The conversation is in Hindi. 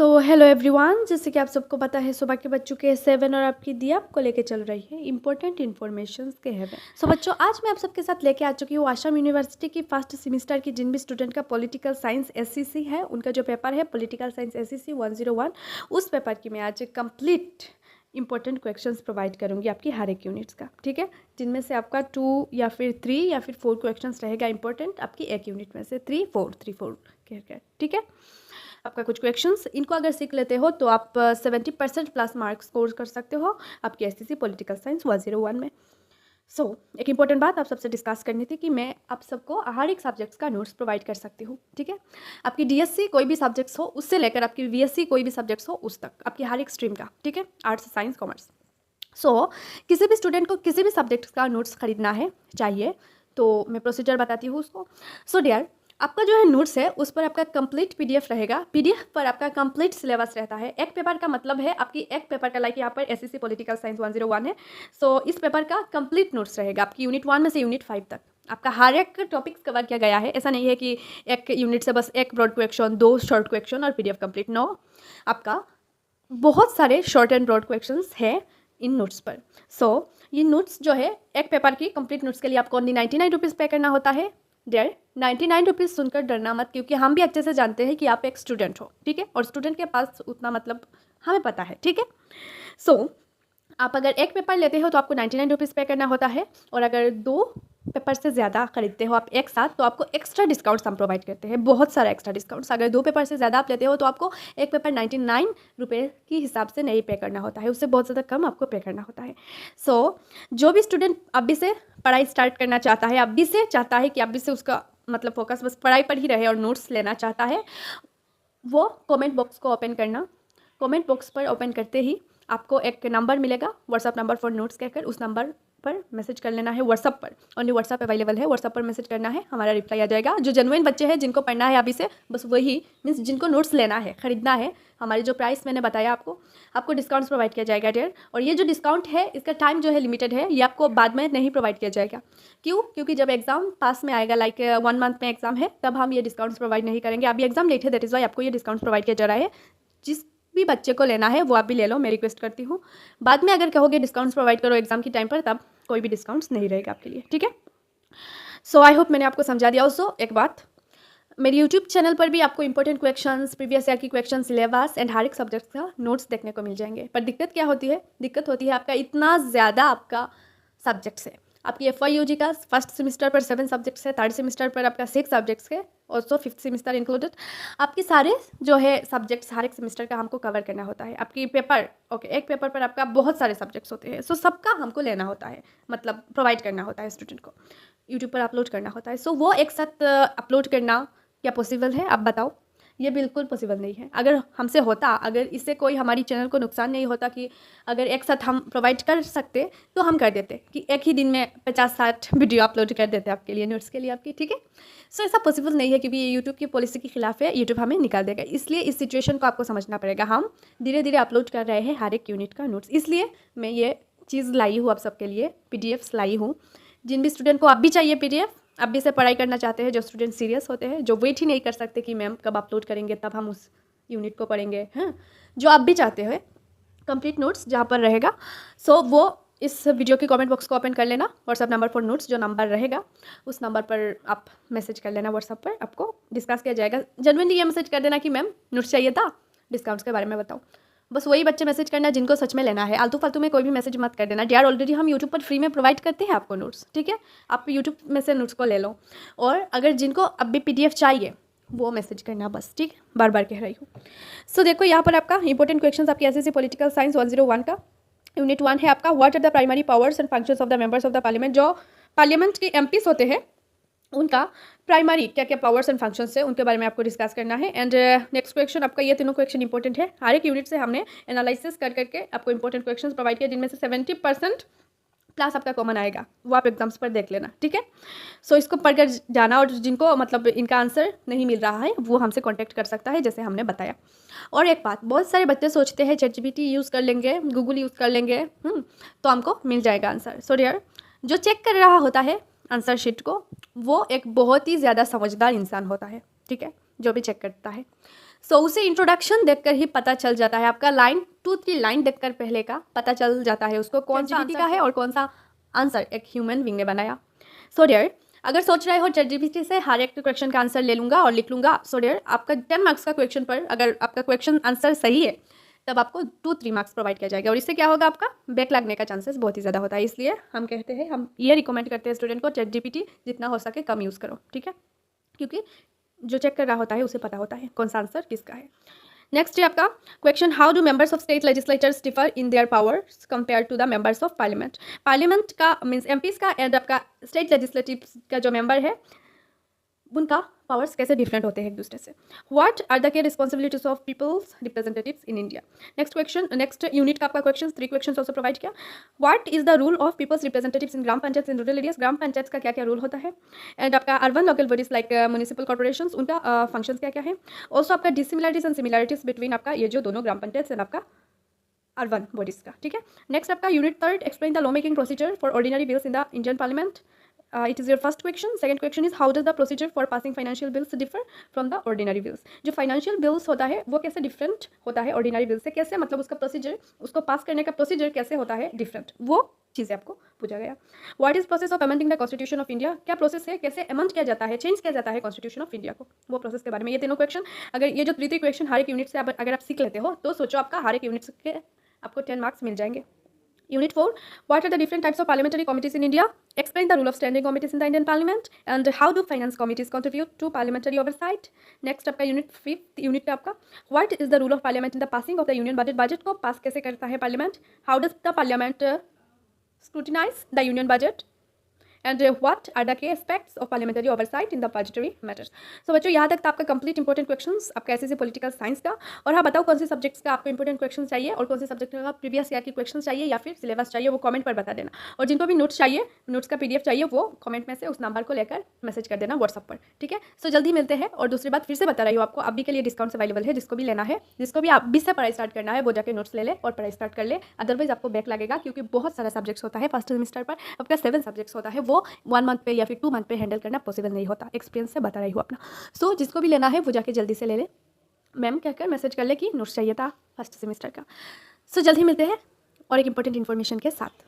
हेलो एवरीवन, जैसे कि आप सबको पता है सुबह के बच्चों के 7 और आपकी दिया आपको लेके चल रही है इंपॉर्टेंट इन्फॉर्मेशन के हेवन। बच्चों, आज मैं आप सबके साथ लेके आ चुकी हूँ आसाम यूनिवर्सिटी की फर्स्ट सेमेस्टर की जिन भी स्टूडेंट का पॉलिटिकल साइंस एससीसी है, उनका जो पेपर है पॉलिटिकल साइंस एससीसी 101, उस पेपर की मैं आज कंप्लीट इंपॉर्टेंट क्वेश्चंस प्रोवाइड करूंगी आपकी हर एक यूनिट्स का। ठीक है, जिनमें से आपका 2 या फिर 3 या फिर 4 क्वेश्चंस रहेगा इंपॉर्टेंट आपकी एक यूनिट में से 3-4 कह। ठीक है, आपका कुछ क्वेश्चंस इनको अगर सीख लेते हो तो आप 70% प्लस मार्क्स स्कोर कर सकते हो आपकी एससीसी पॉलिटिकल साइंस 101 में। एक इंपॉर्टेंट बात आप सबसे डिस्कस करनी थी कि मैं आप सबको हर एक सब्जेक्ट्स का नोट्स प्रोवाइड कर सकती हूँ। ठीक है, आपकी डीएससी कोई भी सब्जेक्ट्स हो उससे लेकर आपकी बीएससी कोई भी सब्जेक्ट्स हो उस तक, आपकी हर एक स्ट्रीम का। ठीक है, आर्ट्स साइंस कॉमर्स। किसी भी स्टूडेंट को किसी भी सब्जेक्ट का नोट्स खरीदना है चाहिए तो मैं प्रोसीजर बताती हूँ उसको। डियर, आपका जो है नोट्स है उस पर आपका कंप्लीट पीडीएफ रहेगा। पीडीएफ पर आपका कंप्लीट सिलेबस रहता है। एक पेपर का मतलब है आपकी एक पेपर का, लाइक यहाँ पर एससीसी पॉलिटिकल साइंस 101 है, इस पेपर का कंप्लीट नोट्स रहेगा आपकी यूनिट 1 में से यूनिट 5 तक। आपका हर एक टॉपिक्स कवर किया गया है। ऐसा नहीं है कि एक यूनिट से बस एक ब्रॉड क्वेश्चन, 2 शॉर्ट क्वेश्चन और पीडीएफ कंप्लीट। नो, आपका बहुत सारे शॉर्ट एंड ब्रॉड क्वेश्चंस है इन नोट्स पर। ये नोट्स जो है एक पेपर की कंप्लीट नोट्स के लिए आपको ओनली 99 रुपीज़ पे करना होता है। डेयर, 99 रुपीज़ सुनकर डरना मत, क्योंकि हम भी अच्छे से जानते हैं कि आप एक स्टूडेंट हो। ठीक है, और स्टूडेंट के पास उतना मतलब हमें पता है। ठीक है, आप अगर एक पेपर लेते हो तो आपको 99 रुपीज़ पे करना होता है, और अगर 2 पेपर से ज़्यादा खरीदते हो आप एक साथ तो आपको एक्स्ट्रा डिस्काउंट्स हम प्रोवाइड करते हैं, बहुत सारा एक्स्ट्रा डिस्काउंट्स। अगर 2 पेपर से ज़्यादा आप लेते हो तो आपको एक पेपर 99 रुपये की हिसाब से नहीं पे करना होता है, उससे बहुत ज़्यादा कम आपको पे करना होता है। जो भी स्टूडेंट अभी से पढ़ाई स्टार्ट करना चाहता है, अभी से चाहता है कि अभी से उसका मतलब फोकस बस पढ़ाई पर ही रहे और नोट्स लेना चाहता है, वो कमेंट बॉक्स को ओपन करना। कमेंट बॉक्स पर ओपन करते ही आपको एक नंबर मिलेगा, व्हाट्सअप नंबर फॉर नोट्स कहकर, उस नंबर पर मैसेज कर लेना है। व्हाट्सअप पर, ओनली व्हाट्सअप अवेलेबल है, व्हाट्सअप पर मैसेज करना है, हमारा रिप्लाई आ जाएगा। जो जेन्युइन बच्चे हैं जिनको पढ़ना है अभी से, बस वही मीन्स जिनको नोट्स लेना है, खरीदना है, हमारी जो प्राइस मैंने बताया आपको डिस्काउंट्स प्रोवाइड किया जाएगा डियर। और ये जो डिस्काउंट है इसका टाइम जो है लिमिटेड है, ये आपको बाद में नहीं प्रोवाइड किया जाएगा। क्यों? क्योंकि जब एग्जाम पास में आएगा, लाइक 1 मंथ में एग्जाम है, तब हम ये डिस्काउंट्स प्रोवाइड नहीं करेंगे। अभी एग्जाम लेट है, दैट इज़ वाई आपको ये डिस्काउंट्स प्रोवाइड किया जा रहा है। जिस भी बच्चे को लेना है वो आप भी ले लो, मैं रिक्वेस्ट करती हूँ। बाद में अगर कहोगे डिस्काउंट्स प्रोवाइड करो एग्जाम की टाइम पर, तब कोई भी डिस्काउंट्स नहीं रहेगा आपके लिए। ठीक है, आई होप मैंने आपको समझा दिया। एक बात, मेरे यूट्यूब चैनल पर भी आपको इंपॉर्टेंट क्वेश्चंस, प्रीवियस ईयर की क्वेश्चन, सिलेबस एंड हर एक सब्जेक्ट का नोट्स देखने को मिल जाएंगे। पर दिक्कत क्या होती है? दिक्कत होती है आपका इतना ज़्यादा आपका सब्जेक्ट्स है। आपकी FYUG का फर्स्ट सेमेस्टर पर 7 सब्जेक्ट्स है, थर्ड सेमेस्टर पर आपका 6 सब्जेक्ट्स है, ऑल्सो 5th सेमेस्टर इंक्लूडेड। आपके सारे जो है सब्जेक्ट्स हर एक सेमेस्टर का हमको कवर करना होता है। आपकी पेपर एक पेपर पर आपका बहुत सारे सब्जेक्ट्स होते हैं, सबका हमको लेना होता है, मतलब प्रोवाइड करना होता है स्टूडेंट को, यूट्यूब पर अपलोड करना होता है। वो एक साथ अपलोड करना क्या पॉसिबल है? आप बताओ। ये बिल्कुल पॉसिबल नहीं है। अगर हमसे होता, अगर इससे कोई हमारी चैनल को नुकसान नहीं होता, कि अगर एक साथ हम प्रोवाइड कर सकते तो हम कर देते, कि एक ही दिन में 50-60 वीडियो अपलोड कर देते आपके लिए, नोट्स के लिए आपकी। ठीक है, ऐसा पॉसिबल नहीं है, क्योंकि ये यूट्यूब की पॉलिसी के खिलाफ है, यूट्यूब हमें निकाल देगा। इसलिए इस सिचुएशन को आपको समझना पड़ेगा। हम धीरे धीरे अपलोड कर रहे हैं हर एक यूनिट का नोट्स, इसलिए मैं ये चीज़ लाई हूँ आप सबके लिए, PDFs लाई हूँ। जिन भी स्टूडेंट को अब भी चाहिए PDF, अभी से पढ़ाई करना चाहते हैं, जो स्टूडेंट सीरियस होते हैं, जो वेट ही नहीं कर सकते कि मैम कब अपलोड करेंगे तब हम उस यूनिट को पढ़ेंगे, हैं, जो आप भी चाहते हैं कंप्लीट नोट्स जहाँ पर रहेगा, वो इस वीडियो के कमेंट बॉक्स को ओपन कर लेना। व्हाट्सअप नंबर फॉर नोट्स जो नंबर रहेगा, उस नंबर पर आप मैसेज कर लेना। व्हाट्सअप पर आपको डिस्कस किया जाएगा। जेन्युइनली ये मैसेज कर देना कि मैम नोट्स चाहिए था, डिस्काउंट्स के बारे में बताओ। बस वही बच्चे मैसेज करना जिनको सच में लेना है। आलतू फालतू में कोई भी मैसेज मत कर देना यार, ऑलरेडी हम यूट्यूब पर फ्री में प्रोवाइड करते हैं आपको नोट्स। ठीक है, आप यूट्यूब में से नोट्स को ले लो, और अगर जिनको अब भी PDF चाहिए वो मैसेज करना बस। ठीक, बार बार कह रही हूँ। देखो यहाँ पर आपका इंपॉर्टेंट क्वेश्चन आपकी एसएससी पॉलिटिकल साइंस 101 का यूनिट 1 है आपका, what are the primary powers and functions of the members of the parliament. जो पार्लियामेंट के MPs होते हैं उनका प्राइमरी क्या क्या पावर्स एंड फंक्शंस है, उनके बारे में आपको डिस्कस करना है। एंड नेक्स्ट क्वेश्चन आपका, ये तीनों क्वेश्चन इंपॉर्टेंट है। हर एक यूनिट से हमने एनालिसिस करके आपको इंपॉर्टेंट क्वेश्चन प्रोवाइड किया, जिनमें से 70% प्लस आपका कॉमन आएगा, वो आप एग्जाम्स पर देख लेना। ठीक है, इसको पढ़कर जाना, और जिनको मतलब इनका आंसर नहीं मिल रहा है वो हमसे कॉन्टैक्ट कर सकता है, जैसे हमने बताया। और एक बात, बहुत सारे बच्चे सोचते हैं ChatGPT यूज़ कर लेंगे, गूगल यूज़ कर लेंगे, तो हमको मिल जाएगा आंसर। डियर, जो चेक कर रहा होता है आंसर शीट को, वो एक बहुत ही ज़्यादा समझदार इंसान होता है। ठीक है, जो भी चेक करता है, सो उसे इंट्रोडक्शन देखकर ही पता चल जाता है, आपका लाइन 2-3 लाइन देखकर पहले का पता चल जाता है उसको कौन सा आंसर का है और कौन सा आंसर एक ह्यूमन बीइंग ने बनाया। सो डियर, अगर सोच रहे हो ChatGPT से हर एक क्वेश्चन का आंसर ले लूँगा और लिख लूँगा, सो डियर आपका 10 मार्क्स का क्वेश्चन पर अगर आपका क्वेश्चन आंसर सही है तब आपको 2-3 मार्क्स प्रोवाइड किया जाएगा और इससे क्या होगा, आपका बैक लगने का चांसेस बहुत ही ज़्यादा होता है। इसलिए हम कहते हैं, हम ये रिकमेंड करते हैं स्टूडेंट को ChatGPT जितना हो सके कम यूज़ करो, ठीक है, क्योंकि जो चेक कर रहा होता है उसे पता होता है कौन सा आंसर किसका है। नेक्स्ट है आपका question, how do members of state legislatures differ in their powers compare to the members of parliament. Parliament का मीन्स एमपीज का एंड आपका स्टेट लेजिस्लेटिव का जो मेंबर है उनका पावर्स कैसे डिफरेंट होते हैं एक दूसरे से। व्हाट आर द के responsibilities of peoples representatives in India. Next question, next unit का आपका क्वेश्चन 3 क्वेश्चन ऑल्सो प्रोवाइड किया। What is the rule of peoples representatives in gram panchayat in rural areas. Gram panchayat का क्या क्या रूल होता है। एंड आपका urban local bodies like municipal corporation उनका फंक्शंस क्या क्या है। ऑल्सो आपका डिसिमिलरिटीज एंड सिमिलरिटीज बिटवीन आपका ये जो दोनों ग्राम पंचायत एंड आपका अर्बन बॉडीज का, ठीक है। नेक्स्ट आपका unit 3, explain the law making procedure for ordinary bills in the Indian parliament. It is your first question. Second question is how does the procedure for passing financial bills differ from the ordinary bills. जो फाइनेंशियल बिल्स होता है वो कैसे डिफरेंट होता है ऑर्डिनरी बिल से, कैसे मतलब उसका प्रोसीजर, उसको पास करने का प्रोसीजर कैसे होता है डिफरेंट, वो चीज़ें आपको पूछा गया। What is process of amending the constitution of India. क्या प्रोसेस है, कैसे अमेंड किया जाता है, चेंज किया जाता है कॉन्स्टिट्यूशन ऑफ इंडिया को, वो प्रोसेस के बारे में ये तीनों क्वेश्चन। अगर ये जो 3 क्वेश्चन हर एक यूनिट से अगर आप सीख लेते हो तो सोचो आपका हर एक यूनिट के आपको 10 मार्क्स मिल जाएंगे। Unit 4, what are the different types of parliamentary committees in India? Explain the rule of standing committees in the Indian Parliament and how do finance committees contribute to parliamentary oversight? Next आपका यूनिट 5 यूनिट पे आपका what is the rule of parliament in the passing of the union budget। Budget को पास कैसे करता है parliament. How does the parliament scrutinize the union budget and what are the key aspects of parliamentary oversight in the budgetary matters। So बच्चों यहाँ तक था आपका कंप्लीट इंपॉर्टेंट क्वेश्चंस आपका ऐसे पॉलिटिकल साइंस का। और हाँ बताओ कौन से सब्जेक्ट्स का आपको इंपॉर्टेंट क्वेश्चन चाहिए और कौन से सब्जेक्ट का प्रीवियस ईयर के क्वेश्चन चाहिए या फिर सिलेबस चाहिए, वो कमेंट पर बता देना। और जिनको भी नोट्स चाहिए, नोट्स का PDF चाहिए, वो कमेंट में से उस नंबर को लेकर मैसेज कर देना व्हाट्सअप पर, ठीक है। सो जल्दी मिलते हैं। और दूसरी बात फिर से बता रही हूँ आपको, अभी के लिए डिस्काउंट्स अवेलेबल है, जिसको भी लेना है, जिसको भी अभी से पढ़ाई स्टार्ट करना है वो जाके नोट्स ले ले और पढ़ाई स्टार्ट कर ले, अदरवाइज आपको बैक लगेगा क्योंकि बहुत सारा सब्जेक्ट्स होता है फर्स्ट सेमेस्टर पर, आपका 7 सब्जेक्ट्स होता है, वो 1 मंथ या फिर 2 मंथ पे हैंडल करना पॉसिबल नहीं होता, एक्सपीरियंस से बता रही हूँ अपना। सो जिसको भी लेना है वो जाके जल्दी से ले ले, मैम कहकर मैसेज कर ले कि नोट्स चाहिए था फर्स्ट सेमेस्टर का। सो जल्दी मिलते हैं और एक इंपॉर्टेंट इन्फॉर्मेशन के साथ।